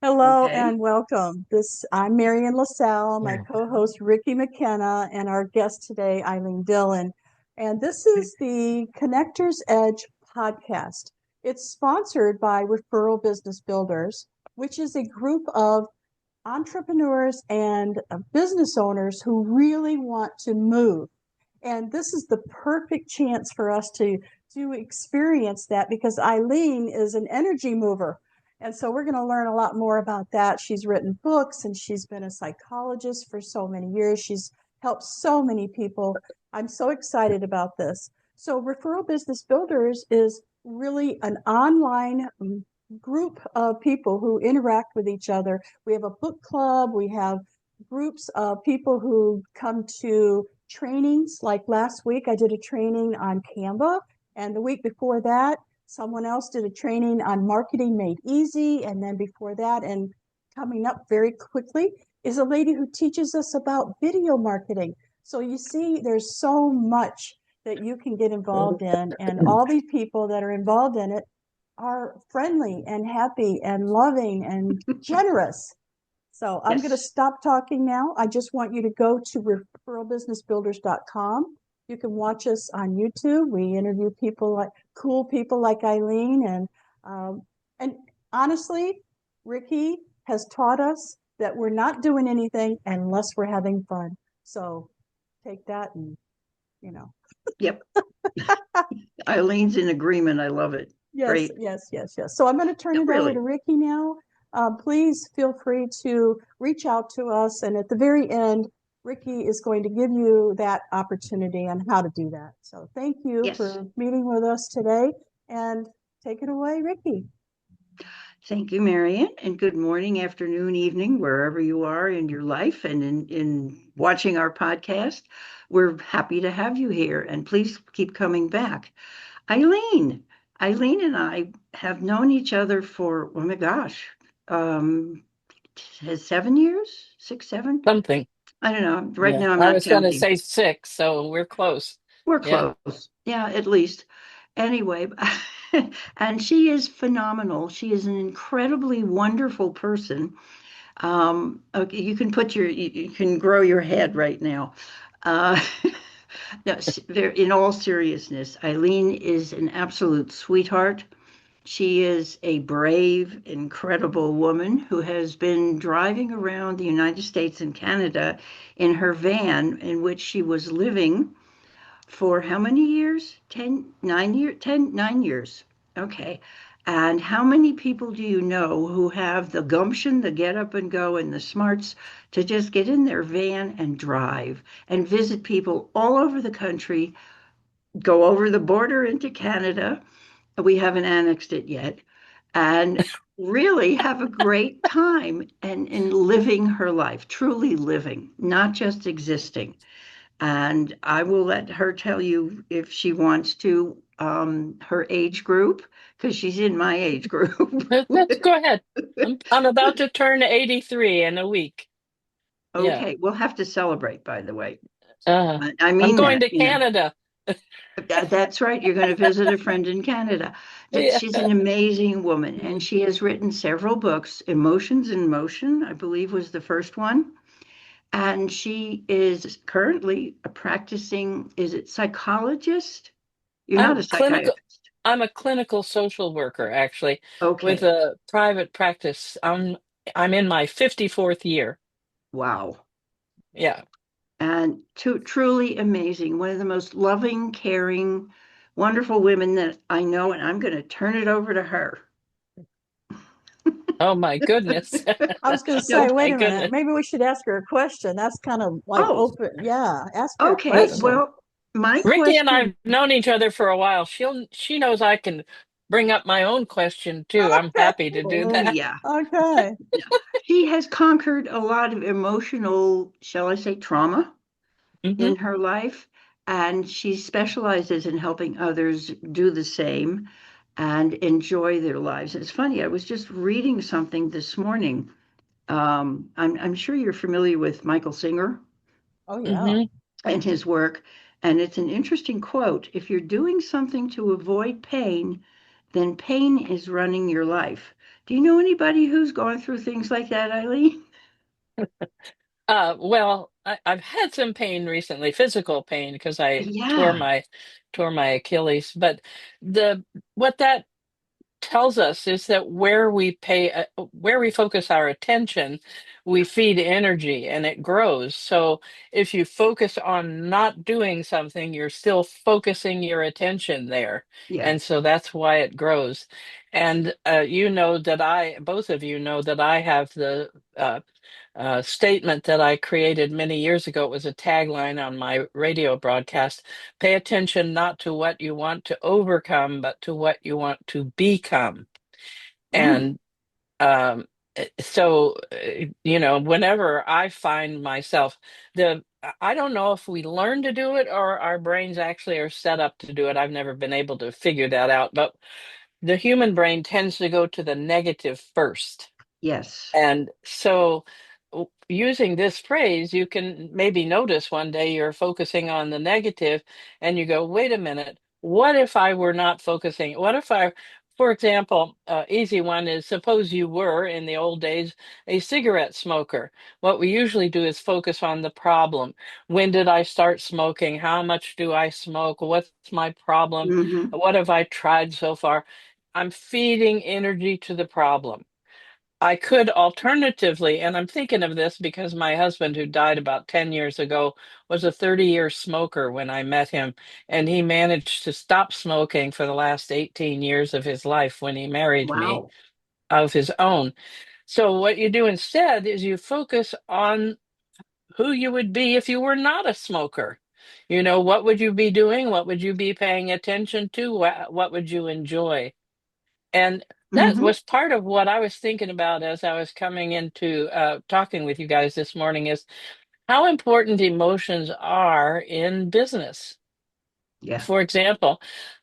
Hello Okay. and welcome. I'm Marian LaSalle, my co-host Ricky McKenna, and our guest today, Eileen Dillon. And this is the Connectors Edge podcast. It's sponsored by Referral Business Builders, which is a group of entrepreneurs and business owners who really want to move. And this is the perfect chance for us to experience that because Eileen is an energy mover. And so we're going to learn a lot more about that. She's written books and she's been a psychologist for so many years. She's helped so many people. I'm so excited about this. So, Referral Business Builders is really an online group of people who interact with each other. We have a book club, we have groups of people who come to trainings. Like last week, I did a training on Canva, and the week before that, someone else did a training on marketing made easy. And then before that, and coming up very quickly, is a lady who teaches us about video marketing. So you see, there's so much that you can get involved in, and all these people that are involved in it are friendly and happy and loving and generous. So I'm going to Yes. stop talking now. I just want you to go to referralbusinessbuilders.com. You can watch us on YouTube. We interview people like cool people like Eileen, and honestly, Ricky has taught us that we're not doing anything unless we're having fun. So take that and you know. Yep. Eileen's in agreement. I love it. Yes, Great. yes, yes, yes. So I'm going to turn Yeah, it over to really. Ricky now. Please feel free to reach out to us. And at the very end, Ricky is going to give you that opportunity on how to do that. So thank you Yes. for meeting with us today. And take it away, Ricky. Thank you, Marian. And good morning, afternoon, evening, wherever you are in your life and in watching our podcast. We're happy to have you here. And please keep coming back. Eileen. Eileen and I have known each other for, oh my gosh, um, has 7 years, six, seven? Something. I don't know. Right Yeah. now, I'm I not was going to counting. say six, so we're close. We're Yeah. close. Yeah, at least. Anyway, and she is phenomenal. She is an incredibly wonderful person. Okay, you can you can grow your head right now. Uh, no, in all seriousness, Eileen is an absolute sweetheart. She is a brave, incredible woman who has been driving around the United States and Canada in her van in which she was living for how many years? 10, 9 years, 10, 9 years. Okay. And how many people do you know who have the gumption, the get up and go, and the smarts to just get in their van and drive and visit people all over the country, go over the border into Canada? We haven't annexed it yet, and really have a great time and in living her life, truly living, not just existing. And I will let her tell you if she wants to, her age group, because she's in my age group. Let's go ahead. I'm about to turn 83 in a week. Yeah. Okay, we'll have to celebrate, by the way. Uh, I I'm mean going that, to Canada. That's right. You're going to visit a friend in Canada. But Yeah. she's an amazing woman, and she has written several books. Emotions in Motion, I believe, was the first one. And she is currently a practicing, is it psychologist? You're not I'm a clinical. psychiatrist. I'm a clinical social worker, actually, with Okay. a private practice. I'm in my 54th year. Wow. Yeah. And truly amazing. One of the most loving, caring, wonderful women that I know. And I'm going to turn it over to her. Oh my goodness. I was going to No. say, wait My a minute, goodness. maybe we should ask her a question. That's kind of like Oh, open. Yeah, ask her a okay. question. Well, my Ricky and I've question. known each other for a while. She knows I can bring up my own question too. I'm Okay. happy to do Oh, that. yeah. Okay. No. She has conquered a lot of emotional, shall I say, trauma Hmm. in her life. And she specializes in helping others do the same and enjoy their lives. It's funny, I was just reading something this morning. I'm sure you're familiar with Michael Singer Oh, yeah. Hmm. and his work. And it's an interesting quote. If you're doing something to avoid pain, then pain is running your life. Do you know anybody who's going through things like that, Eileen? Well, I've had some pain recently, physical pain, because I Yeah, tore my Achilles. But the what that tells us is that where we focus our attention, we feed energy and it grows. So if you focus on not doing something, you're still focusing your attention there, yeah. and so that's why it grows. And you know that both of you know that I have the statement that I created many years ago. It was a tagline on my radio broadcast: pay attention not to what you want to overcome, but to what you want to become. Mm, And you know, whenever I find myself, I don't know if we learn to do it or our brains actually are set up to do it. I've never been able to figure that out, but the human brain tends to go to the negative first. yes. And so, using this phrase, you can maybe notice one day you're focusing on the negative and you go, wait a minute, what if I were not focusing? What if for example, easy one is, suppose you were in the old days a cigarette smoker. What we usually do is focus on the problem. When did I start smoking? How much do I smoke? What's my problem? Hmm. What have I tried so far? I'm feeding energy to the problem. I could alternatively, and I'm thinking of this because my husband, who died about 10 years ago, was a 30-year smoker when I met him, and he managed to stop smoking for the last 18 years of his life when he married me Wow. of his own. So, what you do instead is you focus on who you would be if you were not a smoker. You know, what would you be doing? What would you be paying attention to? What would you enjoy? And that Hmm. was part of what I was thinking about as I was coming into talking with you guys this morning, is how important emotions are in business. Yeah. For example,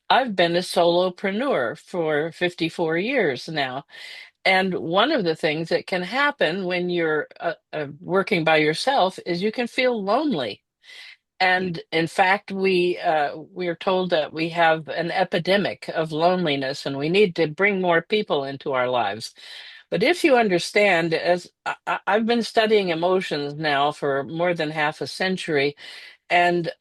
I've been a solopreneur for 54 years now. And one of the things that can happen when you're working by yourself is you can feel lonely. Yeah. And in fact, we are told that we have an epidemic of loneliness, and we need to bring more people into our lives. But if you understand, as I've been studying emotions now for more than half a century, and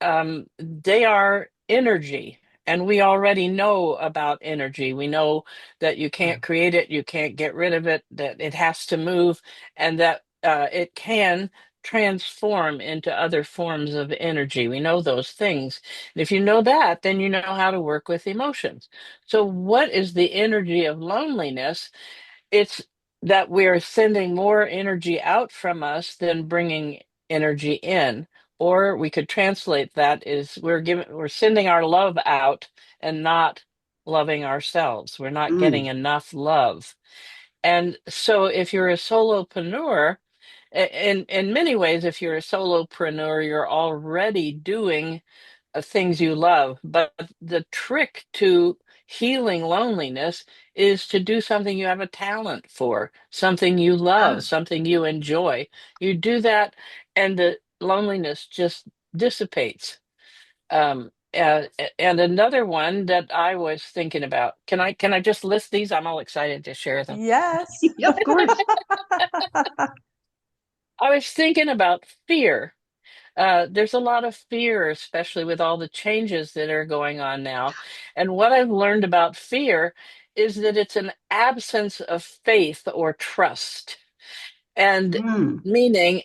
they are energy. And we already know about energy. We know that you can't create it, you can't get rid of it, that it has to move, and that it can transform into other forms of energy. We know those things. And if you know that, then you know how to work with emotions. So, what is the energy of loneliness? It's that we're sending more energy out from us than bringing energy in. Or we could translate that is we're sending our love out and not loving ourselves. We're not getting Mm, enough love. And so if you're a solopreneur, in many ways, if you're a solopreneur, you're already doing things you love. But the trick to healing loneliness is to do something you have a talent for, something you love, ah, something you enjoy. You do that, and the loneliness just dissipates. And another one that I was thinking about. Can I just list these? I'm all excited to share them. Yes. yeah, of course. I was thinking about fear. There's a lot of fear, especially with all the changes that are going on now. And what I've learned about fear is that it's an absence of faith or trust. And Mm, meaning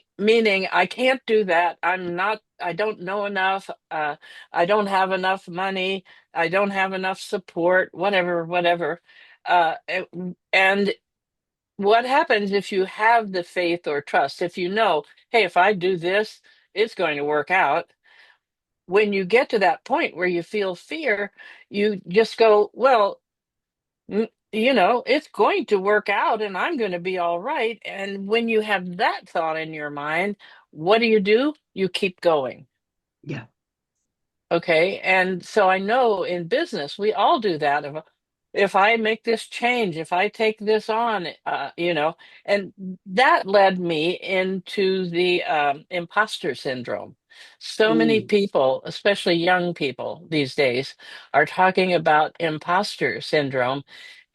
I can't do that. I don't know enough. I don't have enough money. I don't have enough support, whatever. And what happens if you have the faith or trust? If you know, hey, if I do this, it's going to work out. When you get to that point where you feel fear, you just go, well, you know, it's going to work out and I'm going to be all right. And when you have that thought in your mind, what do? You keep going. yeah. Okay. And so I know in business, we all do that. If I make this change, if I take this on, you know, and that led me into the imposter syndrome. So many Mm. people, especially young people these days, are talking about imposter syndrome.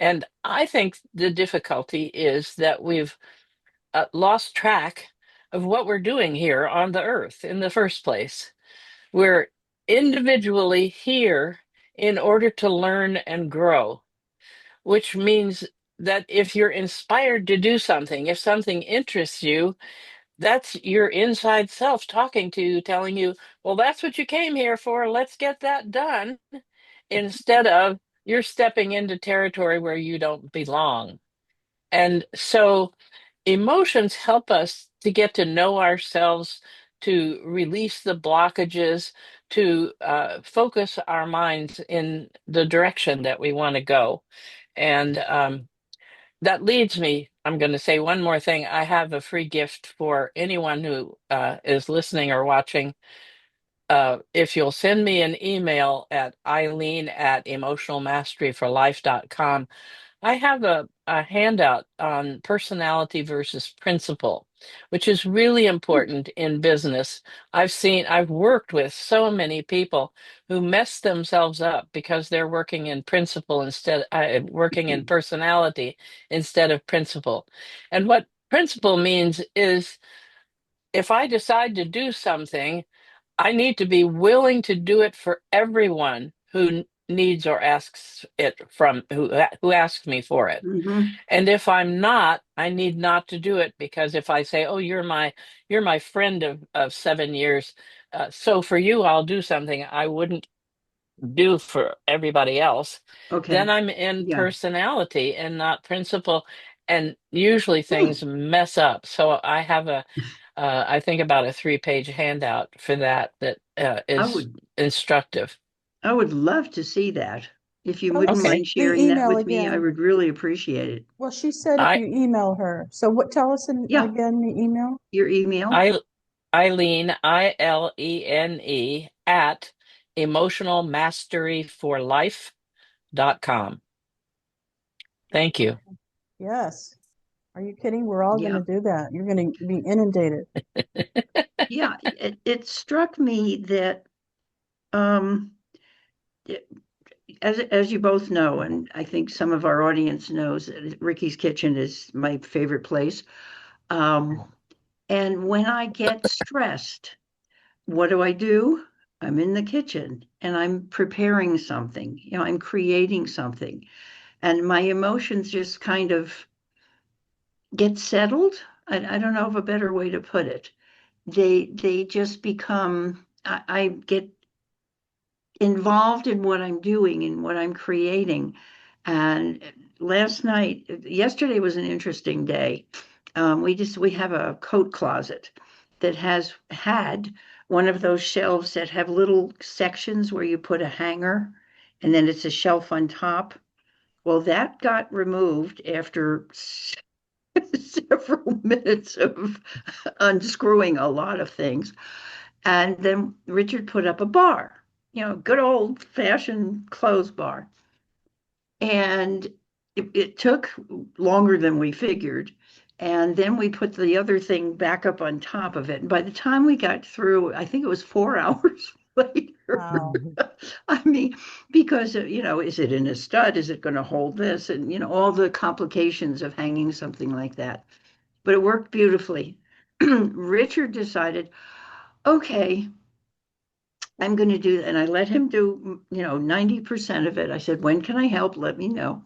And I think the difficulty is that we've lost track of what we're doing here on the earth in the first place. We're individually here in order to learn and grow, which means that if you're inspired to do something, if something interests you, that's your inside self talking to you, telling you, well, that's what you came here for. Let's get that done. Instead of you're stepping into territory where you don't belong. And so emotions help us to get to know ourselves, to release the blockages, to focus our minds in the direction that we want to go. And that leads me, I'm going to say one more thing. I have a free gift for anyone who is listening or watching. If you'll send me an email at Eileen@emotionalmasteryforlife.com, I have a handout on personality versus principle, which is really important in business. I've worked with so many people who mess themselves up because they're working in principle instead, working in personality instead of principle. And what principle means is if I decide to do something, I need to be willing to do it for everyone who needs or asks it from who asks me for it. Hmm. And if I'm not, I need not to do it because if I say, "Oh, you're my friend of 7 years, so for you I'll do something I wouldn't do for everybody else," then Okay. I'm in Yeah. personality and not principle, and usually Hmm. things mess up. So I think about a 3-page handout for that I is would instructive. I would love to see that. If you Tell wouldn't us Okay. mind the sharing that email with me, I again. would really appreciate it. Well, she said if I you email her. So what, tell us Yeah, again the email. your email. I Eileen, Ilene, at emotionalmasteryforlife.com. Thank you. Yes. Are you kidding? We're all going Yeah. to do that. You're going to be inundated. Yeah, it struck me that um it- as you both know, and I think some of our audience knows, that Ricky's Kitchen is my favorite place. Um, and when I get stressed, what do? I'm in the kitchen and I'm preparing something, I'm creating something, and my emotions just kind of get settled. I don't know of a better way to put it. They just become, I get involved in what I'm doing and what I'm creating. And yesterday was an interesting day. We have a coat closet that has had one of those shelves that have little sections where you put a hanger and then it's a shelf on top. Well, that got removed after several minutes of unscrewing a lot of things. And then Richard put up a bar, good old fashioned clothes bar. And it took longer than we figured. And then we put the other thing back up on top of it. And by the time we got through, I think it was 4 hours later. Wow. I mean, because, is it in a stud? Is it going to hold this? And, all the complications of hanging something like that. But it worked beautifully. Richard decided, okay, I'm going to do that. And I let him do, 90% of it. I said, when can I help? Let me know.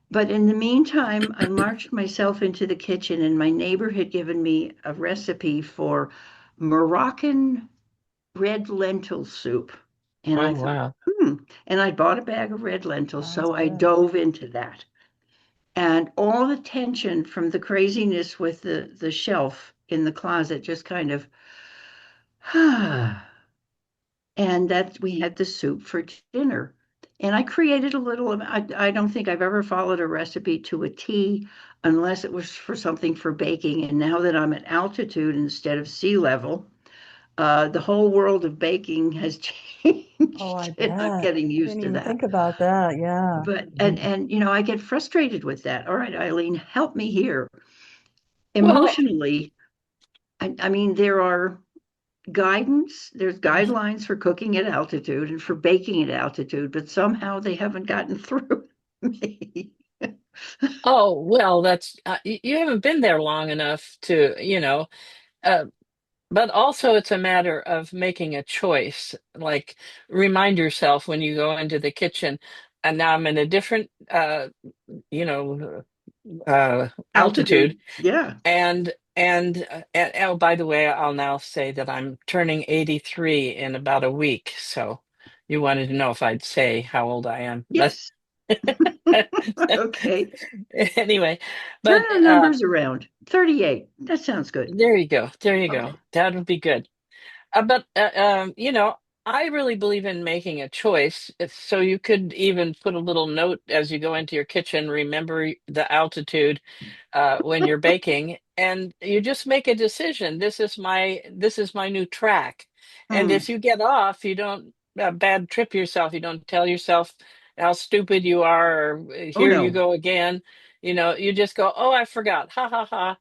But in the meantime, I marched myself into the kitchen, and my neighbor had given me a recipe for Moroccan red lentil soup. And Oh, I thought, wow. and I bought a bag of red lentils. Sounds So I good. dove into that. And all the tension from the craziness with the shelf in the closet just kind of, and that we had the soup for dinner. And I created a little, I don't think I've ever followed a recipe to a T unless it was for something for baking. And now that I'm at altitude instead of sea level, the whole world of baking has Oh, I changed, and I'm bet. getting I used didn't to even that. think about that. Yeah. But and I get frustrated with that. All right, Eileen, help me here. Well, Emotionally, I mean, there are guidance, there's guidelines for cooking at altitude and for baking at altitude, but somehow they haven't gotten through me. Oh, well, that's you haven't been there long enough to, uh, but also it's a matter of making a choice. Like remind yourself when you go into the kitchen, and now I'm in a different, you know, altitude, Altitude, yeah. and oh, by the way, I'll now say that I'm turning 83 in about a week. So you wanted to know if I'd say how old I am, but Yes. Okay. anyway, Turn but our numbers around. 38. That sounds good. there you go. There you go. Okay. That would be good. I really believe in making a choice. So you could even put a little note as you go into your kitchen, remember the altitude when you're baking, and you just make a decision. This is my new track. And Hmm. if you get off, you don't bad trip yourself. You don't tell yourself how stupid you are, or Oh here you no. go again. You just go, oh, I forgot. Ha ha ha,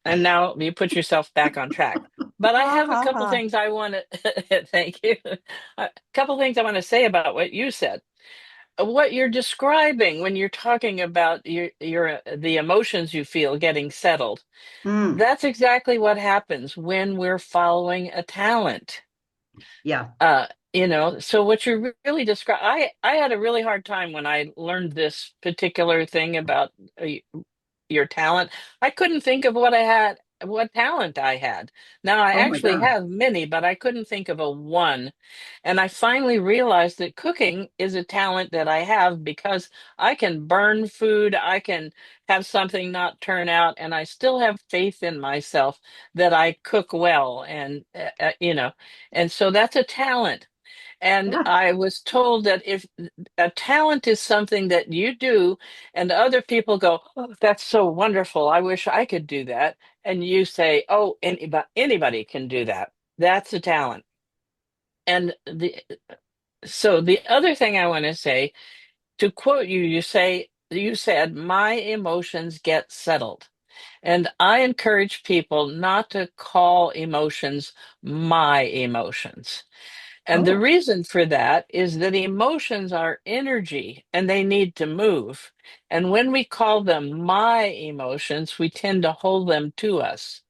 and now you put yourself back on track. But I Ha have a ha couple ha. things I want to thank you. A couple things I want to say about what you said. What you're describing when you're talking about your the emotions you feel getting settled. Hmm. That's exactly what happens when we're following a talent. Yeah. Uh, so what you're really describing, I had a really hard time when I learned this particular thing about uh, your talent. I couldn't think of what talent I had. Now I Oh my actually God. have many, but I couldn't think of a one. And I finally realized that cooking is a talent that I have because I can burn food, I can have something not turn out, and I still have faith in myself that I cook well. And so that's a talent. And Yeah. I was told that if a talent is something that you do and other people go, oh, that's so wonderful. I wish I could do that. And you say, oh, anybody can do that. That's a talent. And so the other thing I want to say, to quote you, you said, my emotions get settled. And I encourage people not to call emotions my emotions. And the Oh. reason for that is that emotions are energy and they need to move. And when we call them my emotions, we tend to hold them to us.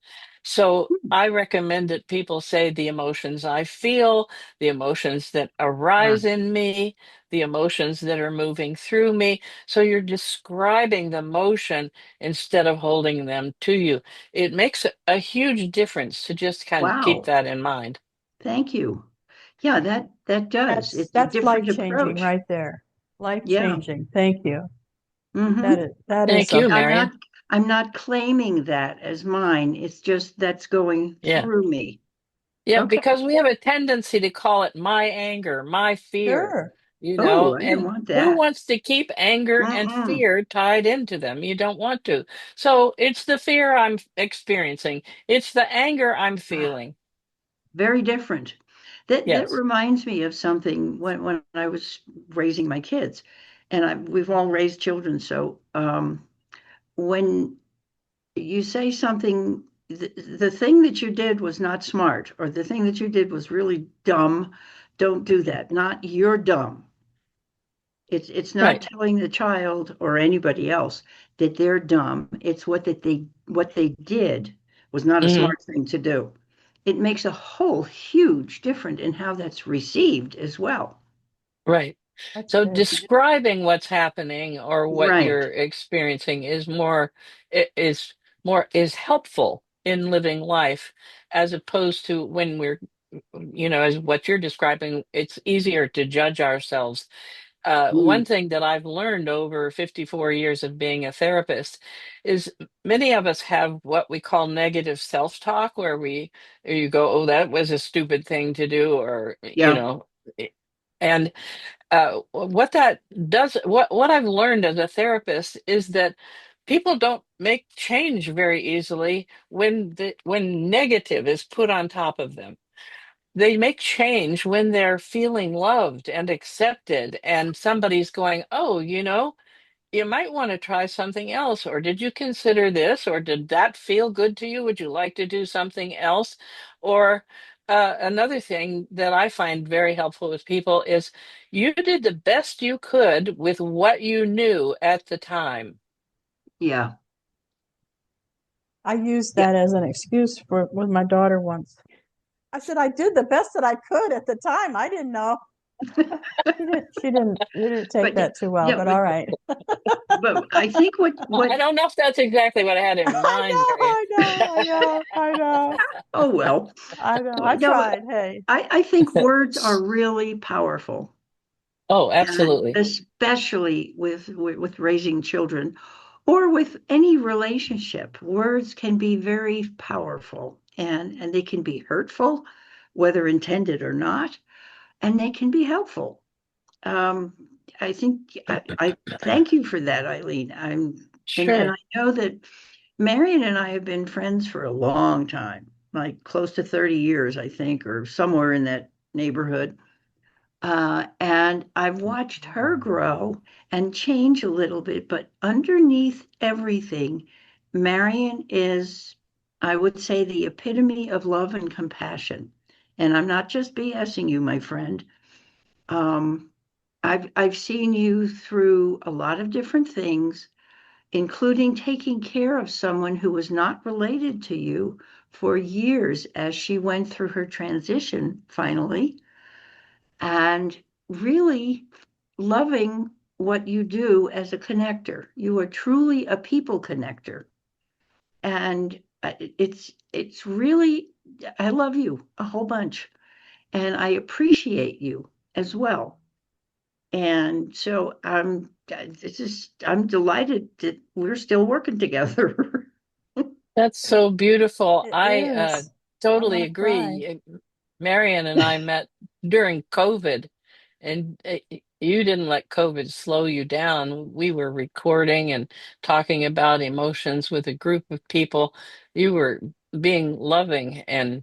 So Hmm. I recommend that people say the emotions I feel, the emotions that Ah, arise in me, the emotions that are moving through me. So you're describing the motion instead of holding them to you. It makes a huge difference to just kind of keep wow. that in mind. Thank you. Yeah, that does. That's It's a that's life different changing approach. right there. Life Yeah. changing. Thank you. Hmm. That is Thank a you, I'm not Marion. I'm not claiming that as mine. It's just that's going Yeah. through me. Yeah, Okay. because we have a tendency to call it my anger, my fear, sure. Oh, I don't and want who that. wants to keep anger and Mm-mm. fear tied into them? You don't want to. So it's the fear I'm experiencing, it's the anger I'm Ah, feeling. very different. That Yes. reminds me of something when I was raising my kids, and we've all raised children. So when you say something, the thing that you did was not smart, or the thing that you did was really dumb, don't do that. Not you're dumb. It's not Right. telling the child or anybody else that they're dumb. It's what they did was not a Hmm. smart thing to do. It makes a whole huge difference in how that's received as well. Right. That's So good. describing what's happening or what Right. you're experiencing is helpful in living life as opposed to when we're as what you're describing, it's easier to judge ourselves. One Mm. thing that I've learned over 54 years of being a therapist is many of us have what we call negative self-talk, where you go, oh, that was a stupid thing to do, or Yeah. and what that does, what I've learned as a therapist is that people don't make change very easily when negative is put on top of them. They make change when they're feeling loved and accepted, and somebody's going, oh, you might want to try something else, or did you consider this, or did that feel good to you? Would you like to do something else? Or another thing that I find very helpful with people is you did the best you could with what you knew at the time. Yeah. I used Yeah. that as an excuse for with my daughter once. I said I did the best that I could at the time. I didn't know. She didn't take But that too well, yeah, but all right. but I think what I don't know if that's exactly what I had in I mind, know, Marion. I know, I know, I know, oh well. I know. Well, I no, tried. Hey. I think words are really powerful, Oh, and absolutely. especially with raising children or with any relationship. Words can be very powerful, and they can be hurtful, whether intended or not, and they can be helpful. Um, I think I thank you for that, Eileen. And Sure. I know that Marion and I have been friends for a long time, like close to 30 years, I think, or somewhere in that neighborhood. And I've watched her grow and change a little bit, but underneath everything, Marion is, I would say, the epitome of love and compassion. And I'm not just BSing you, my friend. Um, I've seen you through a lot of different things, including taking care of someone who was not related to you for years as she went through her transition finally, and really loving what you do as a connector. You are truly a people connector. And it's really, I love you a whole bunch, and I appreciate you as well. And so I'm delighted that we're still working together. That's so beautiful. It I is. I'm totally gonna cry. agree. Marion and I met during COVID, and you didn't let COVID slow you down. We were recording and talking about emotions with a group of people. You were being loving and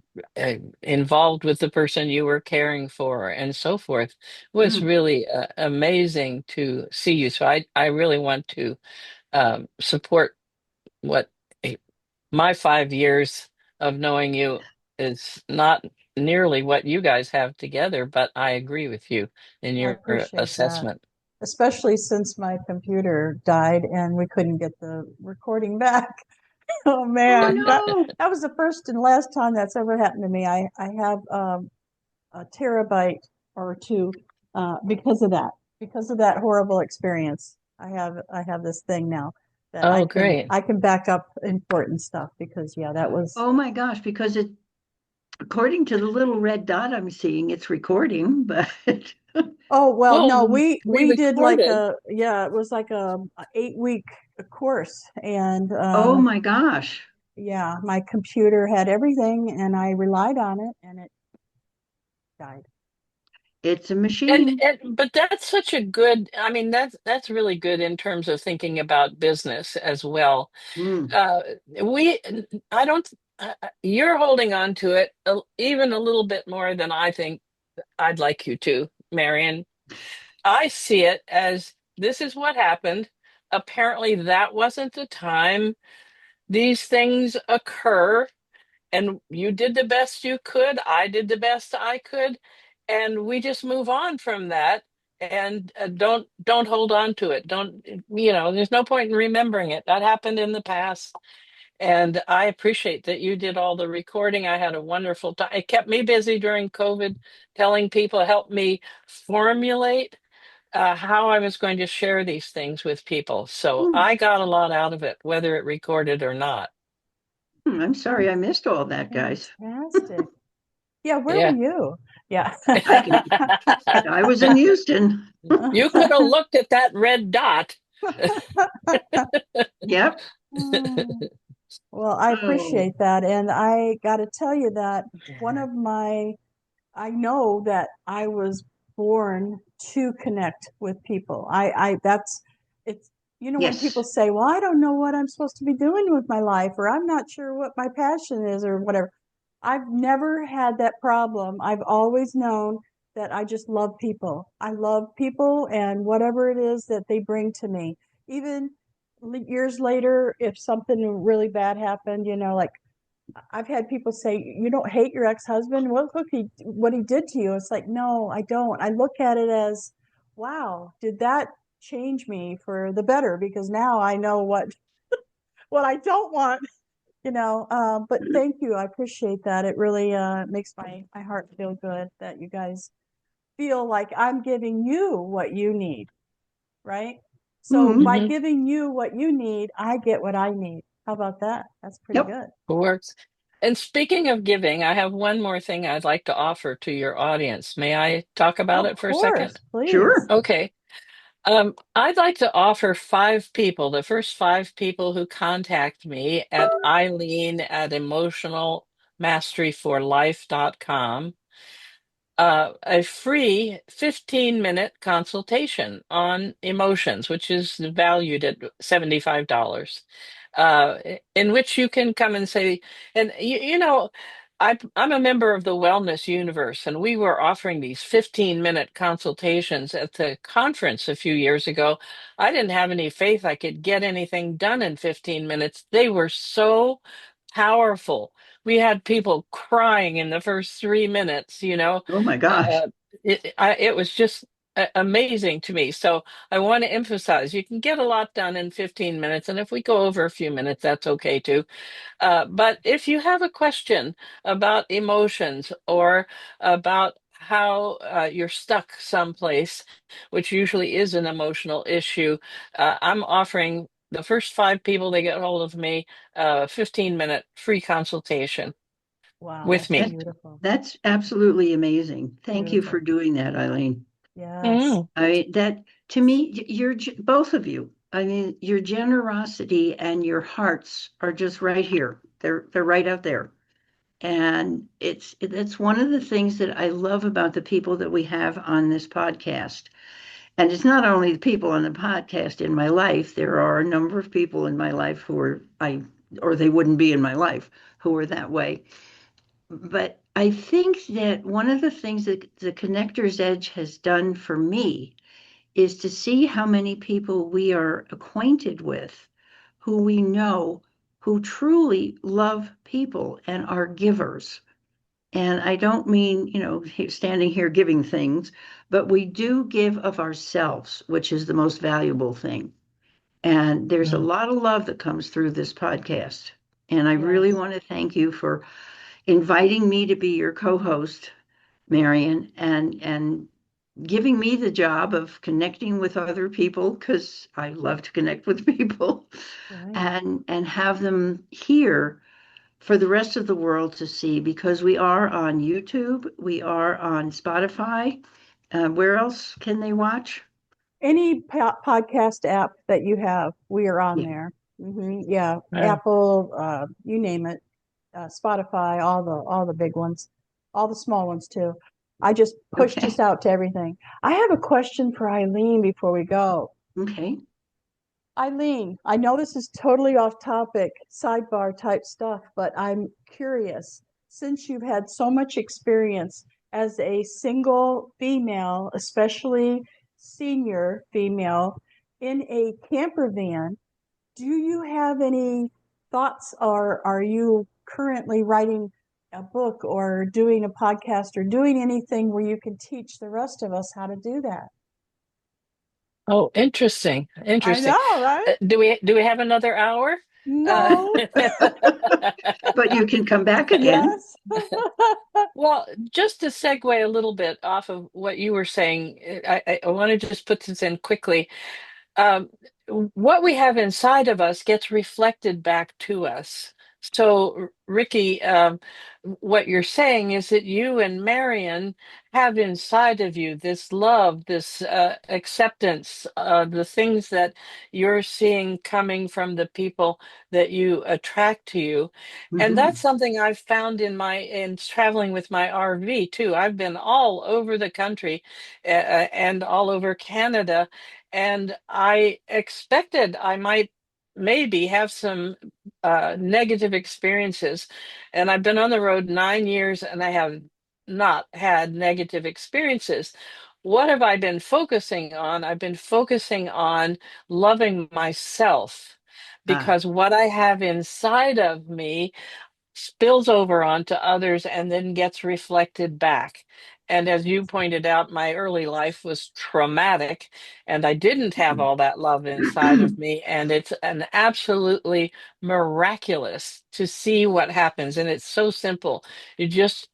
involved with the person you were caring for, and so forth. It was Mm. really amazing to see you. So I really want to support what my 5 years of knowing you is not nearly what you guys have together, but I agree with you in I your appreciate that. assessment. Especially since my computer died and we couldn't get the recording back. Oh Oh man, that no. that was the first and last time that's ever happened to me. I have a terabyte or two because of that horrible experience. I have this thing now that I Oh, can great. I can back up important stuff because yeah, that was. Oh my gosh, because it according to the little red dot I'm seeing, it's recording, but Oh well, no, Well, we we did like recorded. it was like a 8 week course, and oh my gosh, yeah, my computer had everything, and I relied on it, and it died. it's a And, machine. and but that's such a good, I mean, that's really good in terms of thinking about business as well. Mm. Uh, we, I don't, you're holding on to it even a little bit more than I think I'd like you to, Marion. I see it as this is what happened. Apparently, that wasn't the time. These things occur, and you did the best you could. I did the best I could, and we just move on from that. And don't hold on to it. Don't There's no point in remembering it. That happened in the past, and I appreciate that you did all the recording. I had a wonderful time. It kept me busy during COVID, telling people, help me formulate how I was going to share these things with people. So Mm. I got a lot out of it, whether it recorded or not. I'm sorry I missed all that, guys. Fantastic. Yeah, where were Yeah. you? Yeah. I can, I was in Houston. You could have looked at that red dot. Yep. Well, I Oh. appreciate that. And I got to tell you that one of my, I know that I was born to connect with people. It's, when people Yes. say, well, I don't know what I'm supposed to be doing with my life, or I'm not sure what my passion is, or whatever. I've never had that problem. I've always known that I just love people. I love people and whatever it is that they bring to me. even years later, if something really bad happened, like I've had people say, "You don't hate your ex-husband? Well, look, what he did to you." It's like, no, I don't. I look at it as, wow, did that change me for the better? Because now I know what I don't want, But thank you. I appreciate that. It really makes my heart feel good that you guys feel like I'm giving you what you need, right? So Mhm. by Hmm. giving you what you need, I get what I need. How about that? That's pretty Yep. good. Works. And speaking of giving, I have one more thing I'd like to offer to your audience. May I talk about Of it for a second? course, please. Sure. Okay. I'd like to offer 5 people, the first 5 people who contact me at Eileen at emotionalmasteryforlife.com, a free 15-minute consultation on emotions, which is valued at $75, in which you can come and say, and I'm a member of the Wellness Universe, and we were offering these 15-minute consultations at the conference a few years ago. I didn't have any faith I could get anything done in 15 minutes. They were so powerful. We had people crying in the first 3 minutes, Oh my gosh. uh, it was just amazing to me. So I want to emphasize you can get a lot done in 15 minutes. And if we go over a few minutes, that's okay too. But if you have a question about emotions or about how you're stuck someplace, which usually is an emotional issue, I'm offering the first 5 people that get hold of me a 15-minute free consultation Wow, with that's me. beautiful. That's absolutely amazing. Thank you for Beautiful. doing that, Eileen. Yes. Mm. That to me, you're both of you. I mean, your generosity and your hearts are just right here. They're right out there. And that's one of the things that I love about the people that we have on this podcast. And it's not only the people on the podcast in my life. There are a number of people in my life who are or they wouldn't be in my life, who are that way. But I think that one of the things that the Connector's Edge has done for me is to see how many people we are acquainted with, who we know, who truly love people and are givers. And I don't mean, standing here giving things, but we do give of ourselves, which is the most valuable thing. And there's a Mm. lot of love that comes through this podcast. And I really Yes. want to thank you for inviting me to be your co-host, Marion, and giving me the job of connecting with other people because I love to connect with people Right. and have them here for the rest of the world to see because we are on YouTube, we are on Spotify. Where else can they watch? Any podcast app that you have, we are on Yeah. there. Yeah, Yeah. Apple, you name it, Spotify, all the big ones, all the small ones too. I just pushed Okay. this out to everything. I have a question for Eileen before we go. Okay. Eileen, I know this is totally off topic, sidebar type stuff, but I'm curious. Since you've had so much experience as a single female, especially senior female, in a camper van, do you have any thoughts, or are you currently writing a book or doing a podcast or doing anything where you can teach the rest of us how to do that? Oh, interesting. I Interesting. know, right? Do we have another hour? Uh, No. But you can come back again. Yes. well, just to segue a little bit off of what you were saying, I want to just put this in quickly. um, what we have inside of us gets reflected back to us. So, Ricky, what you're saying is that you and Marion have inside of you this love, this acceptance, the things that you're seeing coming from the people that you attract to you. And that's Hmm. something I've found in traveling with my RV too. I've been all over the country and all over Canada, and I expected I might maybe have some negative experiences. And I've been on the road 9 years and I have not had negative experiences. what have I been focusing on? I've been focusing on loving myself Ah, because what I have inside of me spills over onto others and then gets reflected back. And as you pointed out, my early life was traumatic and I didn't have all that love inside of me. And it's an absolutely miraculous to see what happens. And it's so simple. You just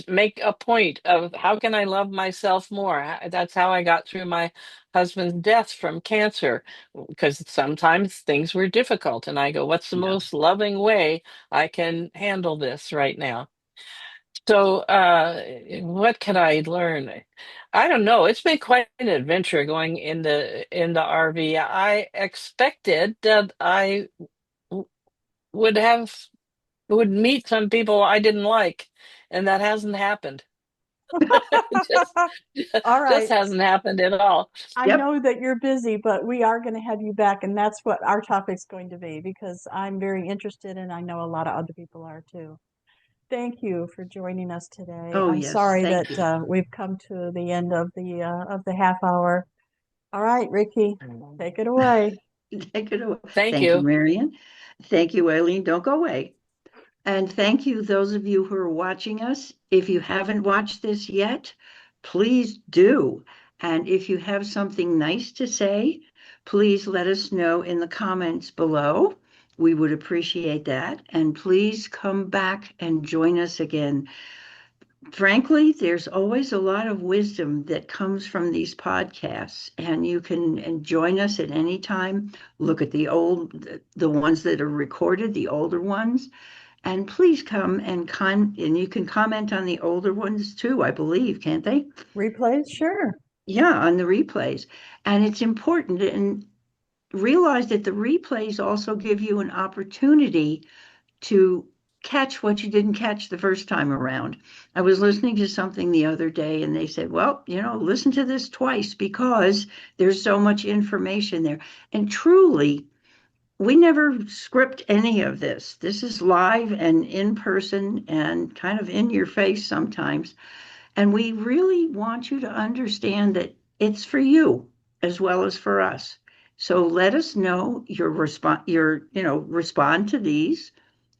make a point of how can I love myself more? That's how I got through my husband's death from cancer because sometimes things were difficult. And I go, what's the yeah. most loving way I can handle this right now? So, what can I learn? I don't know. It's been quite an adventure going in the RV. I expected that w- would have would meet some people I didn't like, and that hasn't happened. just, All just right. hasn't happened at all. I Yep. know that you're busy, but we are going to have you back, and that's what our topic's going to be because I'm very interested, and I know a lot of other people are too. Thank you for joining us today. Oh, I'm yes. sorry Thank that you. we've come to the end of the half hour. All right, Ricky, take it away. Take it away. Thank Thank you, you. Marion. Thank you, Eileen. Don't go away. And thank you, those of you who are watching us. If you haven't watched this yet, please do. And if you have something nice to say, please let us know in the comments below. We would appreciate that. And please come back and join us again. Frankly, there's always a lot of wisdom that comes from these podcasts, and you can join us at any time. Look at the ones that are recorded, the older ones, and please come and you can comment on the older ones too, I believe, can't they? Replays? Sure. Yeah, on the replays. And it's important and realize that the replays also give you an opportunity to catch what you didn't catch the first time around. I was listening to something the other day and they said, well, listen to this twice because there's so much information there. And truly, we never script any of this. This is live and in person and kind of in your face sometimes. And we really want you to understand that it's for you as well as for us. So let us know respond to these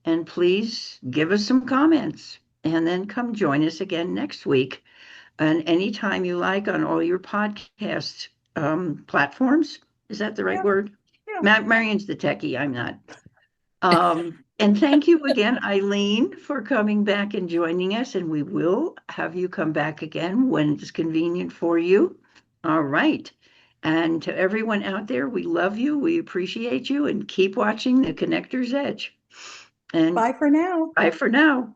and please give us some comments and then come join us again next week and anytime you like on all your podcast platforms. Is that the right Yeah, word? yeah. Marion's the techie, I'm not. And thank you again, Eileen, for coming back and joining us. And we will have you come back again when it's convenient for you. All right. And to everyone out there, we love you, we appreciate you, and keep watching the Connector's Edge. And Bye for now. bye for now.